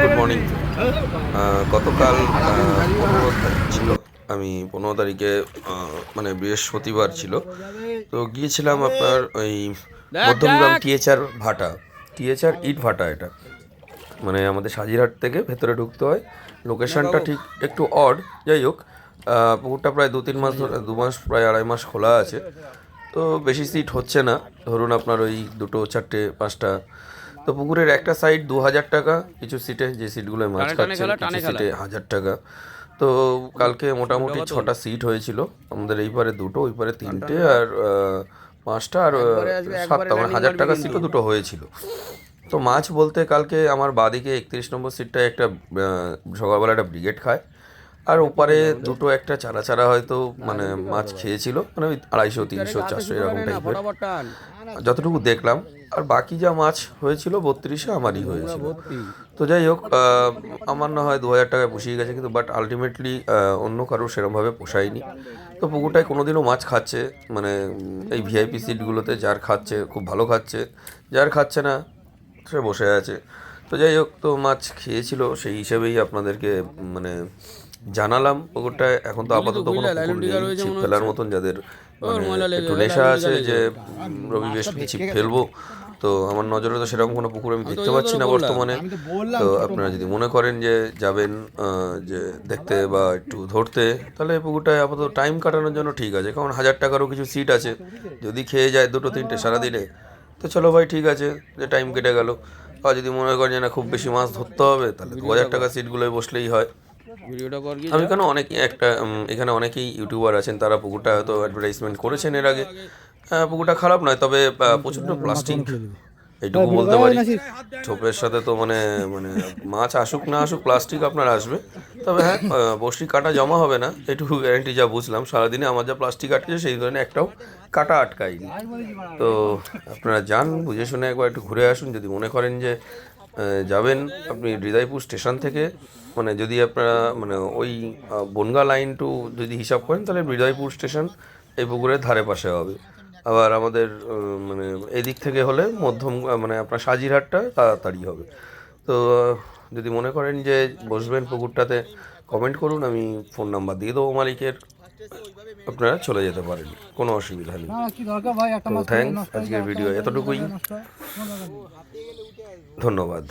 Good morning. গতকাল 15 তারিখ ছিল, আমি 15 তারিখে মানে বৃহস্পতিবার ছিল, তো গিয়েছিলাম আপনার ওই মধ্যমগ্রাম টিএচআর ইট ভাটা। এটা মানে আমাদের সাজিরহাট থেকে ভেতরে ঢুকতে হয়। লোকেশনটা ঠিক একটু অড, যাই হোক। পুকুরটা প্রায় 2-3 মাস ধরে, 2 মাস প্রায় 2.5 মাস খোলা আছে। তো বেশি সিট হচ্ছে না, ধরুন আপনার ওই 2, 4, 5টা। তো পুকুরের একটা সাইড 2,000 টাকা, কিছু সিটে যে সিটগুলোয় মাছ খাচ্ছে কিছু সিটে 1,000 টাকা। তো কালকে মোটামুটি 6টা সিট হয়েছিল, আমাদের এই পারে 2টো, ওই পারে 3টে, আর 5টা, আর 7টা, মানে 1,000 টাকা সিটও 2টো হয়েছিল। তো মাছ বলতে কালকে আমার বাদিকে 31 নম্বর সিটটায় একটা সকালবেলা একটা ব্রিগেড খায়, আর ওপারে দুটো একটা চারা চারা হয়তো মানে মাছ খেয়েছিল, মানে ওই 250, 300, 400 এরকম টাইপের যতটুকু দেখলাম। আর বাকি যা মাছ হয়েছিল 32-এ আমারই হয়েছিল। তো যাই হোক, আমার না হয় 2,000 টাকায় পুষিয়ে গেছে, কিন্তু বাট আলটিমেটলি অন্য কারোর সেরকমভাবে পোষায়নি। তো পুকুরটায় কোনোদিনও মাছ খাচ্ছে, মানে এই ভিআইপি সিটগুলোতে যার খাচ্ছে খুব ভালো খাচ্ছে, যার খাচ্ছে না সে বসে আছে। তো যাই হোক, তো মাছ খেয়েছিল, সেই হিসেবেই আপনাদেরকে মানে জানালাম পুকুরটায়। এখন তো আপাতত কোনো পুকুর নেই ছিপ ফেলার মতন, যাদের মানে একটু নেশা আছে যে রবি বৃহস্পতি ছিপ ফেলবো। তো আমার নজরে তো সেরকম কোনো পুকুর আমি দেখতে পাচ্ছি না বর্তমানে। তো আপনারা যদি মনে করেন যে যাবেন যে দেখতে বা একটু ধরতে, তাহলে এই পুকুরটায় আপাতত টাইম কাটানোর জন্য ঠিক আছে, কারণ 1,000 টাকারও কিছু সিট আছে। যদি খেয়ে যায় 2-3টে সারাদিনে, তো চলো ভাই, ঠিক আছে, যে টাইম কেটে গেল। আর যদি মনে করেন যে না খুব বেশি মাছ ধরতে হবে, তাহলে 2,000 টাকা সিটগুলোয় বসলেই হয়। আমি কেন অনেক একটা এখানে অনেকেই ইউটিউবার আছেন, তারা পুকুরটা হয়তো অ্যাডভার্টাইজমেন্ট করেছেন এর আগে। পুকুরটা খারাপ নয়, তবে প্রচণ্ড প্লাস্টিক, এইটুকু বলতে পারি। ছোপের সাথে তো মানে মানে মাছ আসুক না আসুক প্লাস্টিক আপনার আসবে। তবে হ্যাঁ, বসি কাটা জমা হবে না, এইটুকু গ্যারেন্টি যা বুঝলাম। সারাদিনে আমার যা প্লাস্টিক আটকেছে সেই ধরনের একটাও কাটা আটকায়নি। তো আপনারা যান, বুঝে শুনে একবার একটু ঘুরে আসুন। যদি মনে করেন যে যাবেন আপনি হৃদয়পুর স্টেশন থেকে, মানে যদি আপনারা মানে ওই বনগাঁ লাইন টু যদি হিসাব করেন, তাহলে হৃদয়পুর স্টেশন এই পুকুরের ধারে পাশে হবে। আবার আমাদের মানে এদিক থেকে হলে মানে আপনার সাজিরহাটটা তাড়াতাড়ি হবে। তো যদি মনে করেন যে বসবেন পুকুরটাতে, কমেন্ট করুন, আমি ফোন নাম্বার দিয়ে দেবো মালিকের, আপনারা চলে যেতে পারেন, কোনো অসুবিধা নেই। তো থ্যাঙ্কস, আজকের ভিডিও এতটুকুই, ধন্যবাদ।